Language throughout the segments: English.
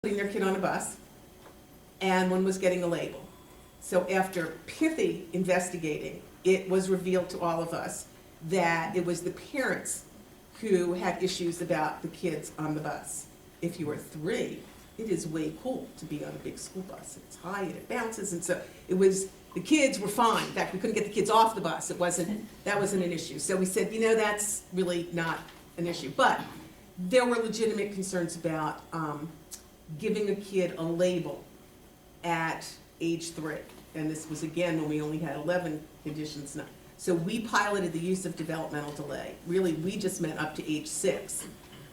putting their kid on a bus, and one was getting a label. So after pithy investigating, it was revealed to all of us that it was the parents who had issues about the kids on the bus. If you are 3, it is way cool to be on a big school bus. It's high and it bounces, and so it was, the kids were fine. In fact, we couldn't get the kids off the bus. That wasn't an issue. So we said, that's really not an issue. But there were legitimate concerns about giving a kid a label at age 3. And this was, again, when we only had 11 conditions now. So we piloted the use of developmental delay. Really, we just meant up to age 6.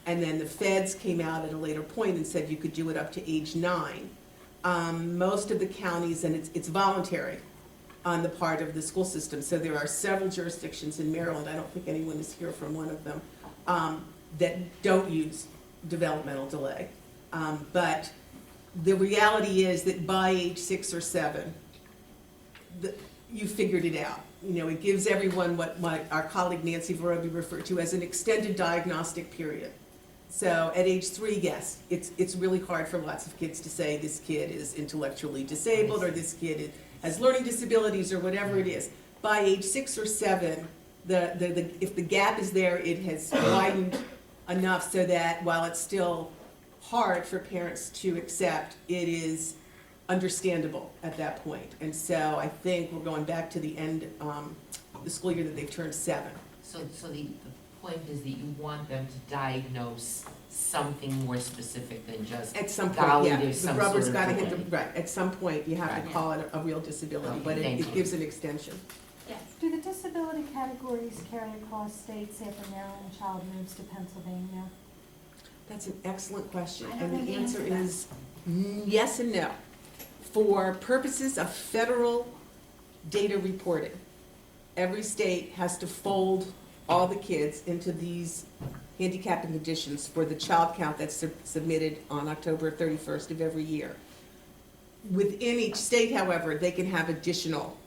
And then the feds came out at a later point and said you could do it up to age 9. Most of the counties, and it's voluntary on the part of the school system. So there are several jurisdictions in Maryland, I don't think anyone is here from one of them, that don't use developmental delay. But the reality is that by age 6 or 7, you figured it out. It gives everyone what our colleague Nancy Verobi referred to as an extended diagnostic period. So at age 3, yes, it's really hard for lots of kids to say this kid is intellectually disabled or this kid has learning disabilities or whatever it is. By age 6 or 7, if the gap is there, it has widened enough so that while it's still hard for parents to accept, it is understandable at that point. And so I think we're going back to the end of the school year that they've turned 7. So the point is that you want them to diagnose something more specific than just At some point, yeah, there's the some rubber's sort of got to hit delay. the, right, at some point you have Right. to call it a real disability, but Thank it you. gives an extension. Yes. Do the disability categories carry across states after Maryland child moves to Pennsylvania? That's an excellent question, I don't and know the the answer answer to that. is yes and no. For purposes of federal data reporting, every state has to fold all the kids into these handicapping conditions for the child count that's submitted on October 31st of every year. Within each state, however, they can have additional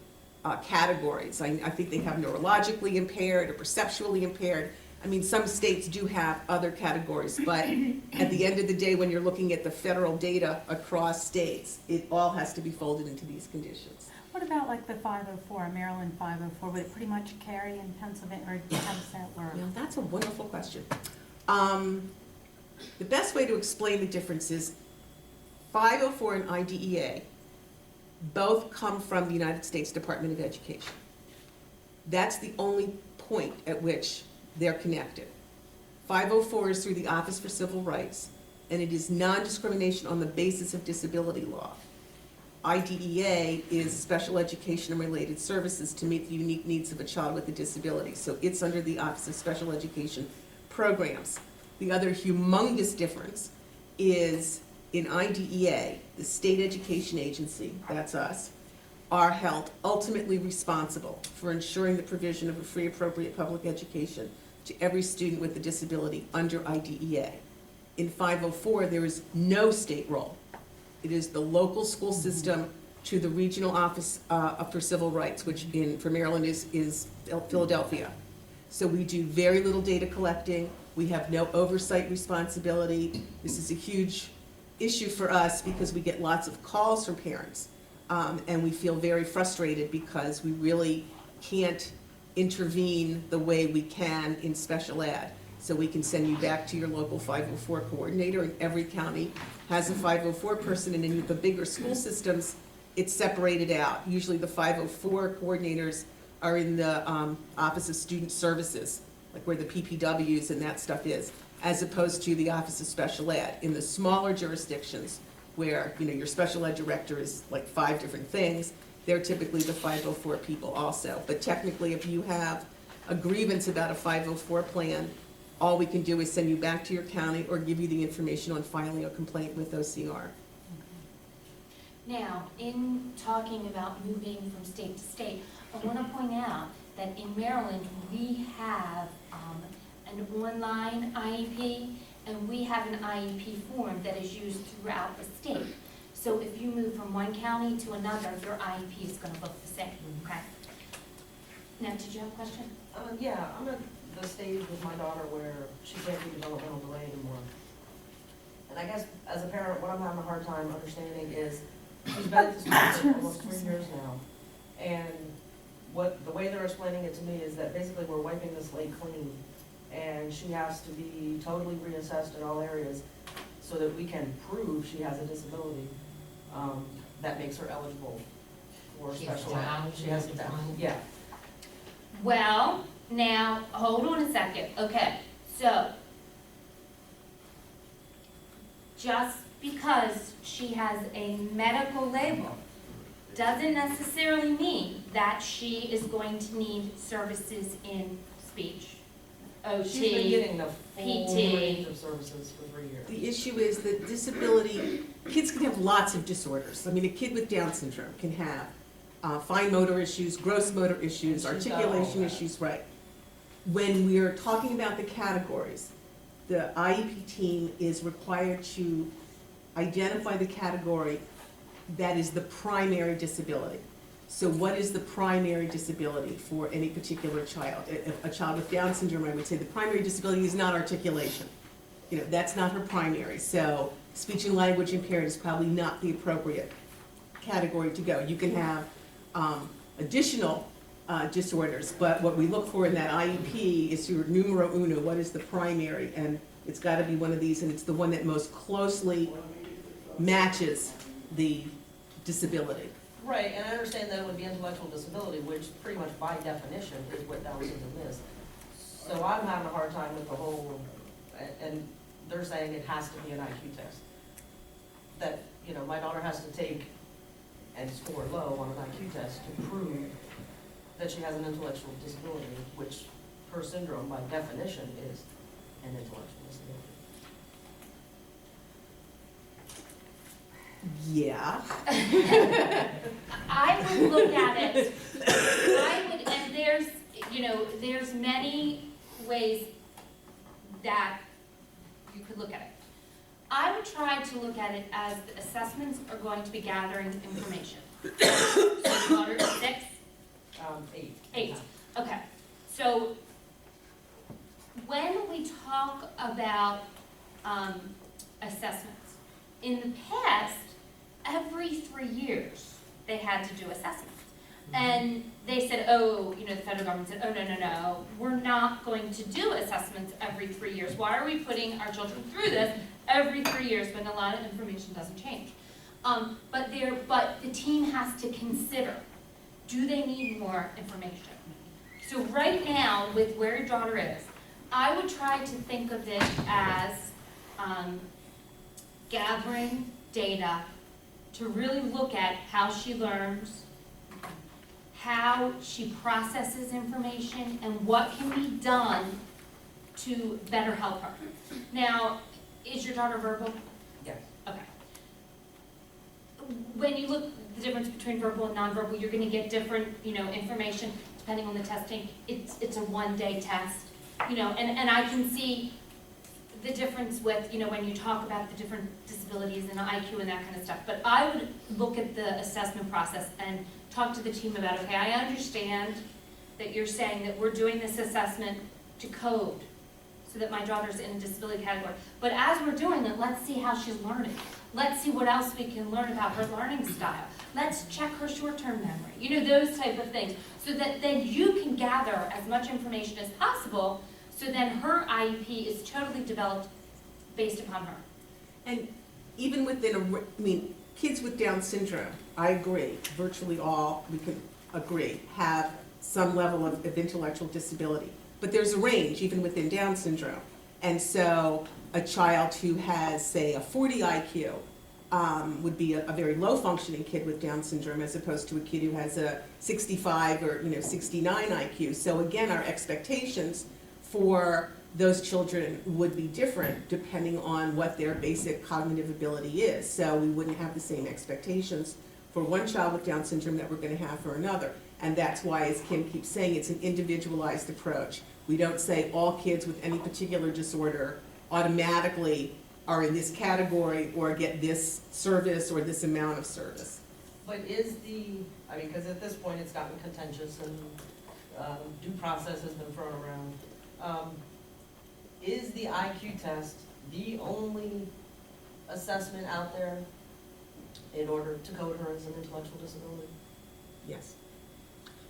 categories. I think they have neurologically impaired or perceptually impaired. I mean, some states do have other categories, but at the end of the day, when you're looking at the federal data across states, it all has to be folded into these conditions. What about like the 504, Maryland 504, would it pretty much carry in Pennsylvania, or how does that work? Now, that's a wonderful question. The best way to explain the difference is 504 and IDEA both come from the United States Department of Education. That's the only point at which they're connected. 504 is through the Office for Civil Rights, and it is non-discrimination on the basis of disability law. IDEA is special education and related services to meet the unique needs of a child with a disability. So it's under the Office of Special Education Programs. The other humongous difference is in IDEA, the state education agency, that's us, are held ultimately responsible for ensuring the provision of a free, appropriate public education to every student with a disability under IDEA. In 504, there is no state role. It is the local school system to the regional office for civil rights, which for Maryland is Philadelphia. So we do very little data collecting. We have no oversight responsibility. This is a huge issue for us because we get lots of calls from parents. And we feel very frustrated because we really can't intervene the way we can in special ed. So we can send you back to your local 504 coordinator, and every county has a 504 person, and in the bigger school systems, it's separated out. Usually the 504 coordinators are in the Office of Student Services, like where the PPWs and that stuff is, as opposed to the Office of Special Ed. In the smaller jurisdictions, where your special ed director is like 5 different things, they're typically the 504 people also. But technically, if you have a grievance about a 504 plan, all we can do is send you back to your county or give you the information on filing a complaint with OCR. Now, in talking about moving from state to state, I want to point out that in Maryland, we have an online IEP, and we have an IEP form that is used throughout the state. So if you move from one county to another, your IEP is going to look the same, okay? Now, did you have a question? Yeah, I'm at the stage with my daughter where she can't do developmental delay anymore. And I guess as a parent, what I'm having a hard time understanding is, she's been at this school for almost 3 years now. And the way they're explaining it to me is that basically we're wiping the slate clean. And she has to be totally reassessed in all areas so that we can prove she has a disability that makes her eligible for She has special. Down, She has Down. Down, yeah. Well, now, hold on a second, okay, so, just because she has a medical label doesn't necessarily mean that she is going to need services in speech, She's been OT. getting the full PT. range of services for 3 years. The issue is that disability, kids can have lots of disorders. I mean, a kid with Down syndrome can have fine motor issues, gross motor issues, And she's got all articulation that. issues, right. When we're talking about the categories, the IEP team is required to identify the category that is the primary disability. So what is the primary disability for any particular child? A child with Down syndrome, I would say the primary disability is not articulation. You know, that's not her primary. So speech and language impaired is probably not the appropriate category to go. You can have additional disorders, but what we look for in that IEP is your numero uno, what is the primary? And it's gotta be one of these, and it's the one that most closely matches the disability. Right, and I understand that it would be intellectual disability, which pretty much by definition is what Down syndrome is. So I'm having a hard time with the whole, and they're saying it has to be an IQ test. That, you know, my daughter has to take and score low on an IQ test to prove that she has an intellectual disability, which her syndrome by definition is an intellectual disability. Yeah. I would look at it, and there's, you know, there's many ways that you could look at it. I would try to look at it as the assessments are going to be gathering information. So your daughter is 6? 8. 8, okay. So when we talk about assessments, in the past, every 3 years, they had to do assessments. And they said, oh, you know, the federal government said, oh, no, we're not going to do assessments every 3 years. Why are we putting our children through this every 3 years when a lot of information doesn't change? But the team has to consider, do they need more information? So right now, with where your daughter is, I would try to think of it as gathering data to really look at how she learns, how she processes information, and what can be done to better help her. Now, is your daughter verbal? Yes. Okay. When you look at the difference between verbal and nonverbal, you're gonna get different, you know, information depending on the testing. It's a one-day test, you know, and I can see the difference with, you know, when you talk about the different disabilities and IQ and that kind of stuff. But I would look at the assessment process and talk to the team about, okay, I understand that you're saying that we're doing this assessment to code so that my daughter's in a disability category. But as we're doing it, let's see how she's learning. Let's see what else we can learn about her learning style. Let's check her short-term memory, you know, those type of things. So that then you can gather as much information as possible, so then her IEP is totally developed based upon her. And even within kids with Down syndrome, I agree, virtually all, we can agree, have some level of intellectual disability. But there's a range, even within Down syndrome. And so a child who has, say, a 40 IQ would be a very low-functioning kid with Down syndrome, as opposed to a kid who has a 65 or 69 IQ. So again, our expectations for those children would be different depending on what their basic cognitive ability is. So we wouldn't have the same expectations for one child with Down syndrome that we're going to have for another. And that's why, as Kim keeps saying, it's an individualized approach. We don't say all kids with any particular disorder automatically are in this category or get this service or this amount of service. But because at this point it's gotten contentious and due process has been thrown around. Is the IQ test the only assessment out there in order to code her as an intellectual disability? Yes.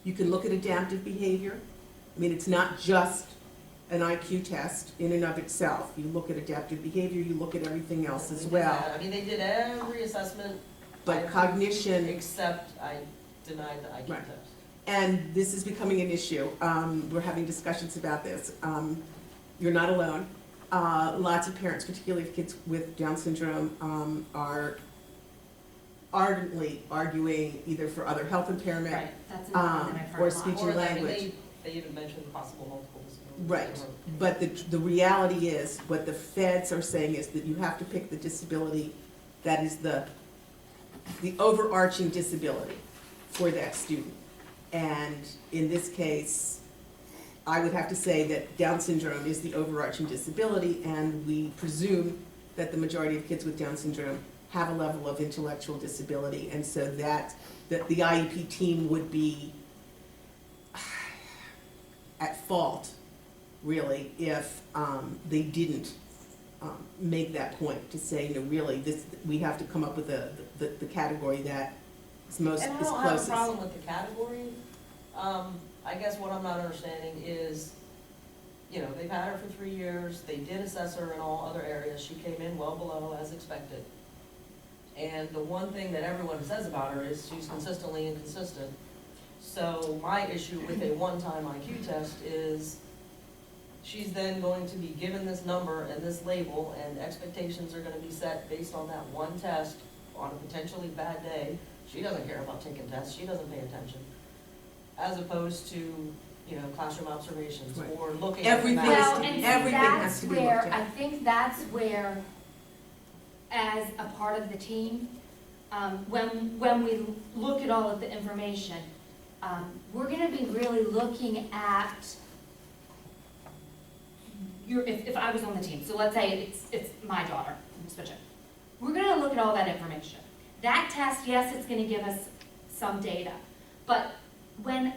You can look at adaptive behavior. I mean, it's not just an IQ test in and of itself. You look at adaptive behavior, you look at everything else as They did well. that. I mean, they did every assessment But cognition, except I denied the IQ Right. test. and this is becoming an issue. We're having discussions about this. You're not alone. Lots of parents, particularly of kids with Down syndrome, are ardently arguing either for other health impairment. Right, that's another one that I've heard a Or lot. speech Or and that, I mean, language. they even mentioned possible multiple disabilities. Right. But the reality is, what the feds are saying is that you have to pick the disability that is the overarching disability for that student. And in this case, I would have to say that Down syndrome is the overarching disability, and we presume that the majority of kids with Down syndrome have a level of intellectual disability, and so that the IEP team would be at fault, really, if they didn't make that point to say, no, really, this, we have to come up with the category that is most, is And I closest. don't have a problem with the category. I guess what I'm not understanding is, you know, they've had her for 3 years, they did assess her in all other areas, she came in well below as expected. And the one thing that everyone says about her is she's consistently inconsistent. So my issue with a one-time IQ test is she's then going to be given this number and this label, and expectations are gonna be set based on that one test on a potentially bad day. She doesn't care about taking tests, she doesn't pay attention. As opposed to, you know, classroom observations Right. or looking Everything at is- the Well, math. and everything has that's to be where, looked at. I think that's where, as a part of the team, when we look at all of the information, we're gonna be really looking at if I was on the team, so let's say it's my daughter, switch it. We're gonna look at all that information. That test, yes, it's gonna give us some data, but when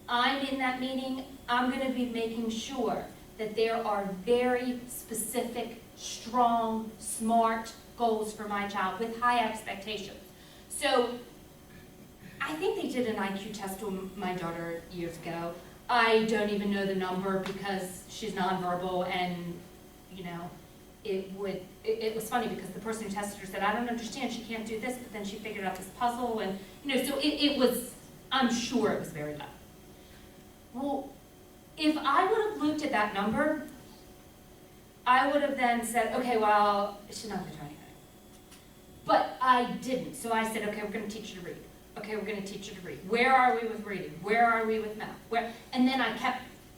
I'm in that meeting, I'm gonna be making sure that there are very specific, strong, smart goals for my child with high expectations. So I think they did an IQ test on my daughter years ago. I don't even know the number because she's nonverbal, and, you know, it was funny because the person who tested her said, I don't understand, she can't do this, but then she figured out this puzzle, and, you know, so it was, I'm sure it was very low. Well, if I would have looked at that number, I would have then said, okay, well, she's not gonna do anything. But I didn't, so I said, okay, we're gonna teach you to read. Okay, we're gonna teach you to read. Where are we with reading? Where are we with math? And then I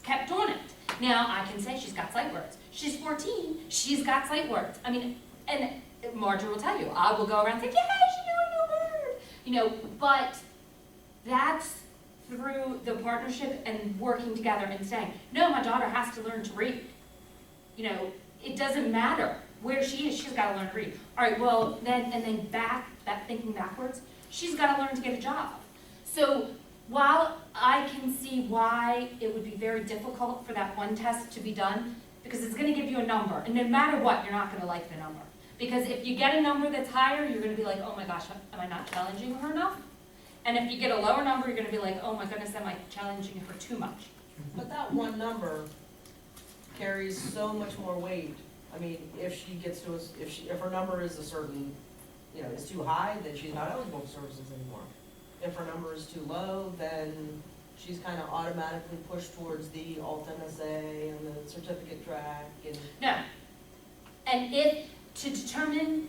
kept doing it. Now, I can say she's got sight words. She's 14, she's got sight words. I mean, and Marjorie will tell you, I will go around and say, yeah, she knew a new word. You know, but that's through the partnership and working together and saying, no, my daughter has to learn to read. You know, it doesn't matter where she is, she's gotta learn to read. All right, well, then thinking backwards, she's gotta learn to get a job. So while I can see why it would be very difficult for that one test to be done, because it's gonna give you a number, and no matter what, you're not gonna like the number. Because if you get a number that's higher, you're gonna be like, oh my gosh, am I not challenging her enough? And if you get a lower number, you're gonna be like, oh my goodness, am I challenging her too much? But that one number carries so much more weight. I mean, if she gets to, if her number is a certain, you know, is too high, then she's not eligible for services anymore. If her number is too low, then she's kind of automatically pushed towards the alt MSA and the certificate track and. No. And if, to determine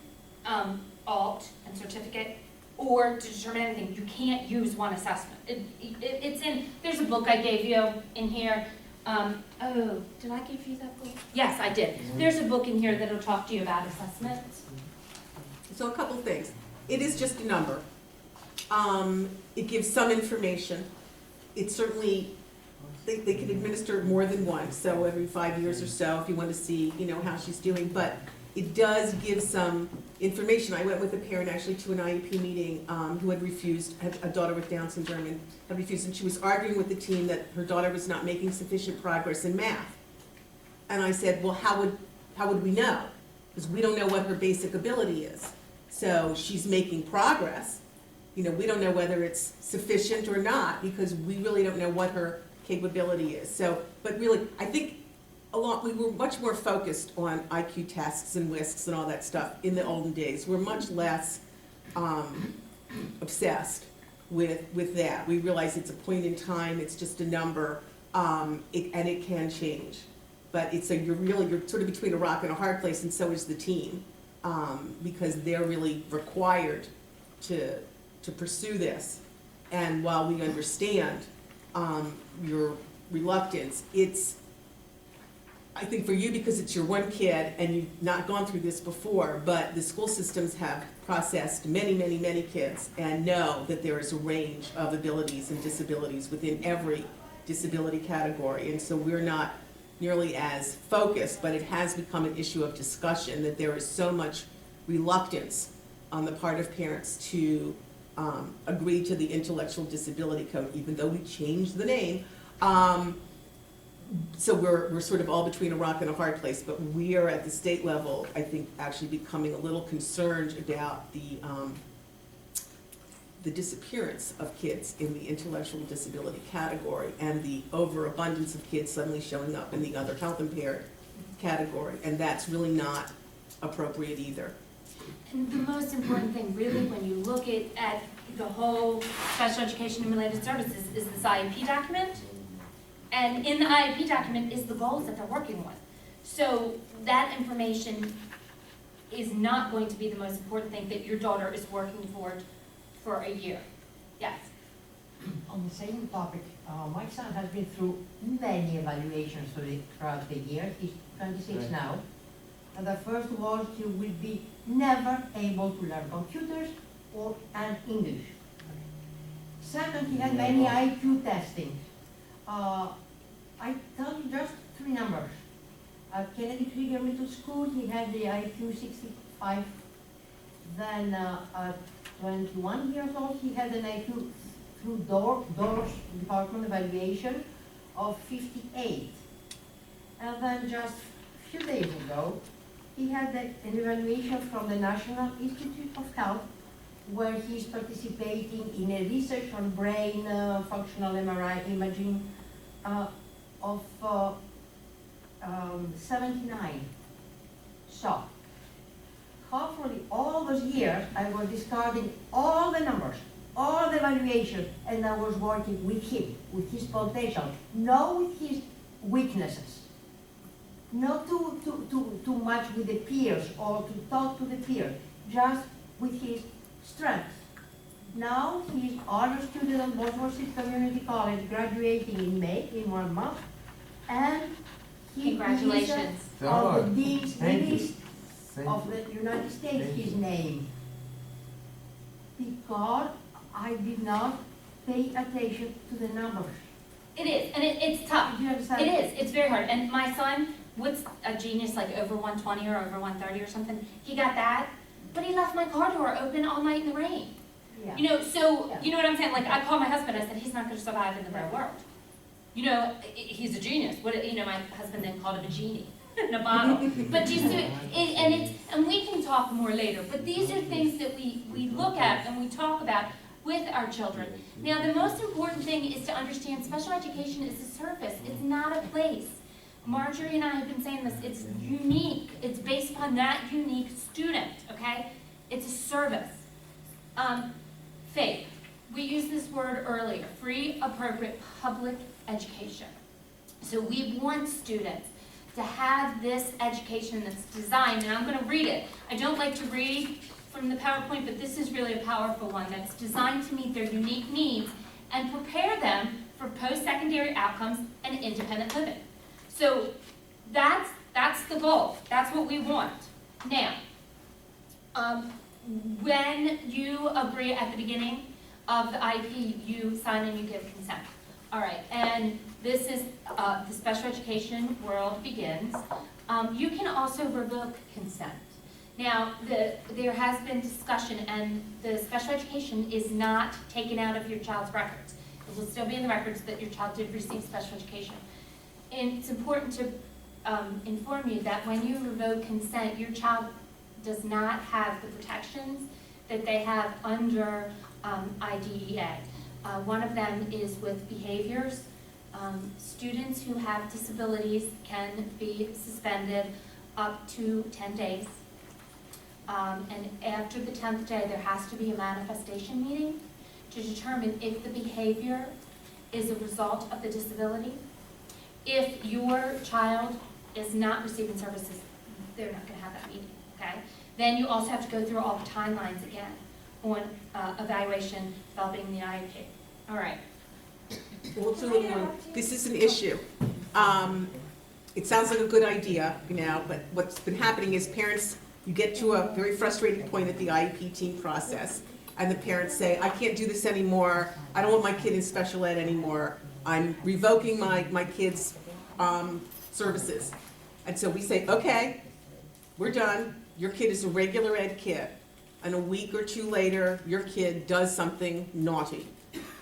alt and certificate, or to determine anything, you can't use one assessment. It's in, there's a book I gave you in here. Oh, did I give you that book? Yes, I did. There's a book in here that'll talk to you about assessments. So a couple of things. It is just a number. It gives some information. It certainly, they can administer more than one, so every 5 years or so, if you want to see, you know, how she's doing. But it does give some information. I went with a parent actually to an IEP meeting who had refused, had a daughter with Down syndrome, and had refused, and she was arguing with the team that her daughter was not making sufficient progress in math. And I said, well, how would we know? because we don't know what her basic ability is. So she's making progress. You know, we don't know whether it's sufficient or not, because we really don't know what her capability is. So, but really, I think we were much more focused on IQ tests and WISCs and all that stuff in the olden days. We're much less obsessed with that. We realize it's a point in time, it's just a number, and it can change. But you're sort of between a rock and a hard place, and so is the team, because they're really required to pursue this. And while we understand your reluctance, I think for you, because it's your one kid and you've not gone through this before, but the school systems have processed many, many, many kids and know that there is a range of abilities and disabilities within every disability category. And so we're not nearly as focused, but it has become an issue of discussion that there is so much reluctance on the part of parents to agree to the intellectual disability code, even though we changed the name. So we're sort of all between a rock and a hard place, but we are at the state level, I think, actually becoming a little concerned about the disappearance of kids in the intellectual disability category and the overabundance of kids suddenly showing up in the other health impaired category, and that's really not appropriate either. And the most important thing, really, when you look at the whole special education and related services, is this IEP document. And in the IEP document is the goals that they're working with. So that information is not going to be the most important thing that your daughter is working toward for a year. Yes? On the same topic, my son has been through many evaluations throughout the year. He's 26 Right. now. And the first was he will be never able to learn computers and English. Second, he had many IQ testing. I tell you just 3 numbers. At Kennedy Krieger Middle School, he had the IQ 65. Then at 21 years old, he had an IQ through DOORS department evaluation of 58. And then just a few days ago, he had an evaluation from the National Institute of Health, where he's participating in a research on brain functional MRI imaging of 79. So, hopefully all those years I was discarding all the numbers, all the evaluation, and I was working with him, with his potential, not with his weaknesses. Not too much with the peers or to talk to the peers, just with his strengths. Now he's honor student at Baltimore City Community College, graduating in May, in 1 month, and he Congratulations. is of the Dean's Thank you. list Thank of you. the United States, Thank his you. name. Because I did not pay attention to the numbers. It is, and it's tough. Do you understand? It is, it's very hard. And my son, what's a genius, like over 120 or over 130 or something, he got that, but he left my car door open all night in the rain. Yeah. You know, so, Yeah. you know what I'm saying? Like, I called my husband, I said, he's not gonna survive in the real world. You know, he's a genius. My husband then called him a genie in a bottle. But do you see, and we can talk more later, but these are things that we look at and we talk about with our children. Now, the most important thing is to understand special education is a service. It's not a place. Marjorie and I have been saying this, it's unique. It's based upon that unique student, okay? It's a service. Faith. We used this word earlier, free, appropriate, public education. So we want students to have this education that's designed, and I'm going to read it. I don't like to read from the PowerPoint, but this is really a powerful one that's designed to meet their unique needs and prepare them for post-secondary outcomes and independent living. So that's the goal. That's what we want. Now, when you agree at the beginning of the IEP, you sign and you give consent. All right, and this is the special education world begins. You can also revoke consent. Now, there has been discussion, and the special education is not taken out of your child's records. It will still be in the records that your child did receive special education. And it's important to inform you that when you revoke consent, your child does not have the protections that they have under IDEA. One of them is with behaviors. Students who have disabilities can be suspended up to 10 days. And after the 10th day, there has to be a manifestation meeting to determine if the behavior is a result of the disability. If your child is not receiving services, they're not gonna have that meeting, okay? Then you also have to go through all the timelines again on evaluation, developing the IEP. All right. Well, this is an issue. It sounds like a good idea, but what's been happening is parents, you get to a very frustrating point at the IEP team process, and the parents say, I can't do this anymore, I don't want my kid in special ed anymore, I'm revoking my kid's services. And so we say, okay, we're done, your kid is a regular ed kid, and a week or two later, your kid does something naughty.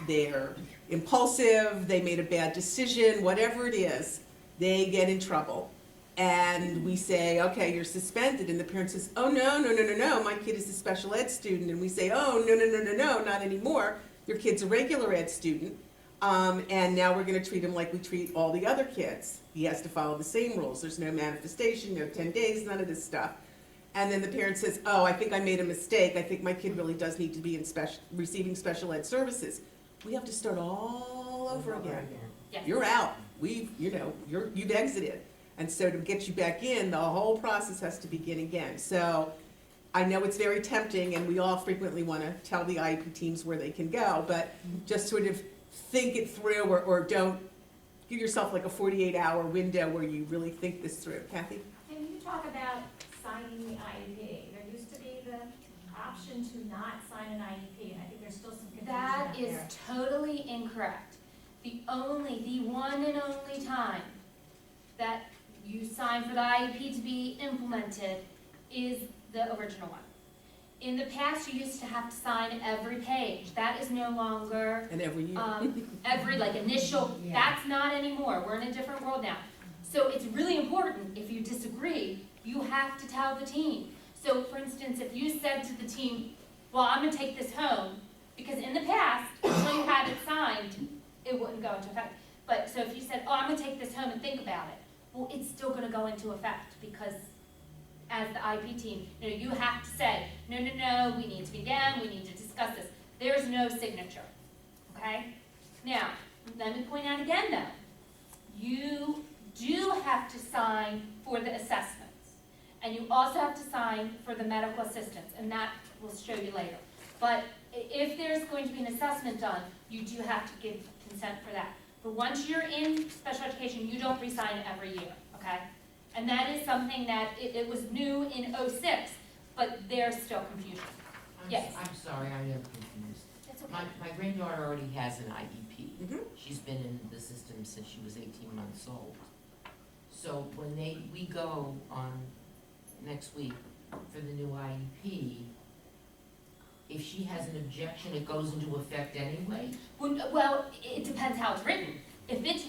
They're impulsive, they made a bad decision, whatever it is, they get in trouble. And we say, okay, you're suspended, and the parent says, oh, no, my kid is a special ed student, and we say, oh, no, not anymore, your kid's a regular ed student, and now we're gonna treat him like we treat all the other kids. He has to follow the same rules, there's no manifestation, no 10 days, none of this stuff. And then the parent says, oh, I think I made a mistake, I think my kid really does need to be in receiving special ed services. We have to start all over again. Yes. You're out, you've exited. And so to get you back in, the whole process has to begin again. So I know it's very tempting, and we all frequently want to tell the IEP teams where they can go, but just sort of think it through, or don't give yourself like a 48-hour window where you really think this through. Kathy? Can you talk about signing the IEP? There used to be the option to not sign an IEP, and I think there's still some confusion That out is there. totally incorrect. The one and only time that you sign for the IEP to be implemented is the original one. In the past, you used to have to sign every page. That is no longer, And every year. every initial, Yeah. that's not anymore. We're in a different world now. So it's really important, if you disagree, you have to tell the team. So for instance, if you said to the team, well, I'm gonna take this home, because in the past, until you had it signed, it wouldn't go into effect. But, so if you said, oh, I'm gonna take this home and think about it, well, it's still gonna go into effect, because as the IP team, you have to say, no, we need to begin, we need to discuss this. There's no signature, okay? Now, let me point out again though, you do have to sign for the assessments, and you also have to sign for the medical assistance, and that we'll show you later. But if there's going to be an assessment done, you do have to give consent for that. But once you're in special education, you don't re-sign every year, okay? And that is something that, it was new in '06, but there's still confusion. Yes. I'm sorry, I am confused. That's okay. My granddaughter already has an IEP. Mhm. She's been in the system since she was 18 months old. So when we go on next week for the new IEP, if she has an objection, it goes into effect anyway? Well, it depends how it's written. If it's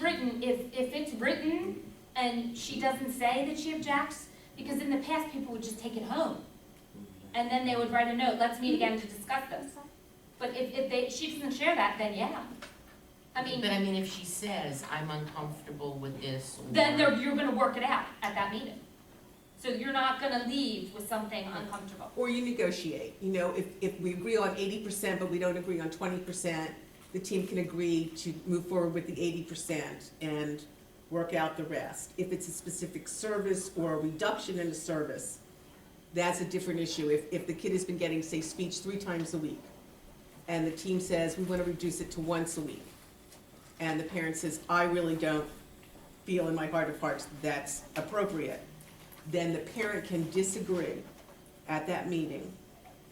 written and she doesn't say that she objects, because in the past, people would just take it home. And then they would write a note, let's meet again to discuss this. But if she doesn't share that, then yeah. But I mean, if she says, I'm uncomfortable with this, or... Then you're gonna work it out at that meeting. So you're not gonna leave with something uncomfortable. Or you negotiate, if we agree on 80%, but we don't agree on 20%, the team can agree to move forward with the 80% and work out the rest. If it's a specific service or a reduction in a service, that's a different issue. If the kid has been getting, say, speech 3 times a week, and the team says, we want to reduce it to once a week, and the parent says, I really don't feel in my heart of hearts that's appropriate, then the parent can disagree at that meeting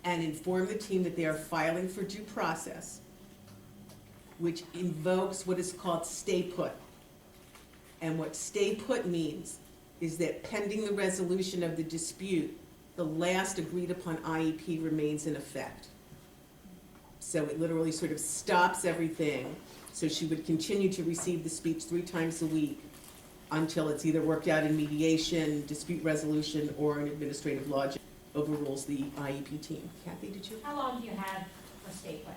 and inform the team that they are filing for due process, which invokes what is called stay put. And what stay put means is that pending the resolution of the dispute, the last agreed upon IEP remains in effect. So it literally sort of stops everything. So she would continue to receive the speech 3 times a week until it's either worked out in mediation, dispute resolution, or an administrative law judge overrules the IEP team. Kathy, did you? How long do you have for statewide?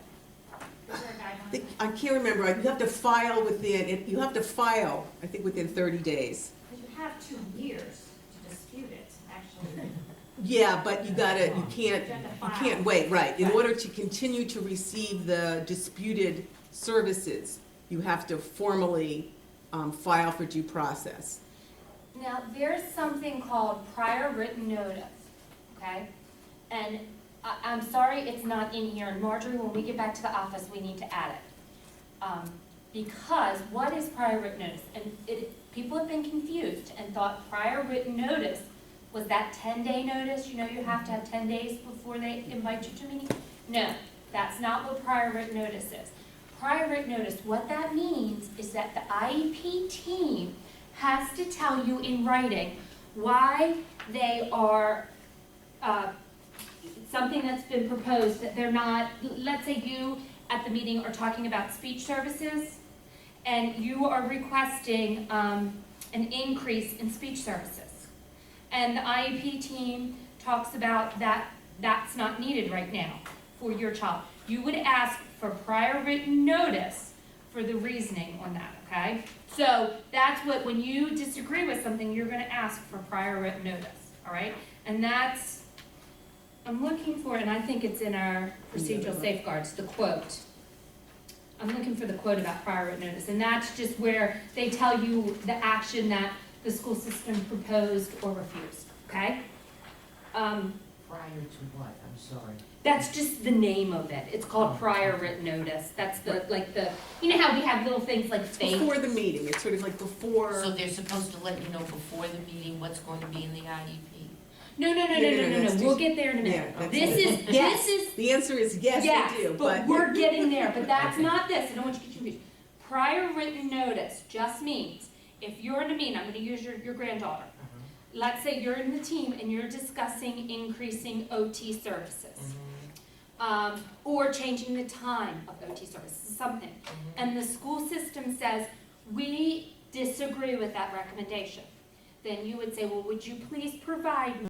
Is there a guideline? I can't remember, you have to file I think within 30 days. Because you have 2 years to dispute it, actually. Yeah, but you You can't have to You file. can't wait, right. In Right. order to continue to receive the disputed services, you have to formally file for due process. Now, there's something called prior written notice, okay? And I'm sorry it's not in here, and Marjorie, when we get back to the office, we need to add it. Because what is prior written notice? And people have been confused and thought prior written notice was that 10-day notice, you know, you have to have 10 days before they invite you to a meeting? No, that's not what prior written notice is. Prior written notice, what that means is that the IEP team has to tell you in writing why they are, something that's been proposed, that they're not, let's say you at the meeting are talking about speech services, and you are requesting an increase in speech services. And the IEP team talks about that that's not needed right now for your child. You would ask for prior written notice for the reasoning on that, okay? So that's what, when you disagree with something, you're gonna ask for prior written notice, all right? And that's, I'm looking for, and I think it's in our procedural safeguards, the quote. I'm looking for the quote about prior written notice, and that's just where they tell you the action that the school system proposed or refused, okay? Prior to what, I'm sorry? That's just the name of it. It's called prior written notice. That's the, like the, you know how we have little things like fake? Before the meeting, it's sort of like before. So they're supposed to let you know before the meeting what's going to be in the IEP? No, that's we'll just- get there in a Yeah, minute. that's This it. is, Yes. this is, The answer is yes, yes, they do, but but. we're getting there, but that's Okay. not this. I don't want you to get confused. Prior written notice just means, if you're in a meeting, I'm gonna use your granddaughter. Let's say you're in the team and you're discussing increasing OT services. Or changing the time of OT services, something. And the school system says, we disagree with that recommendation. Then you would say, well, would you please provide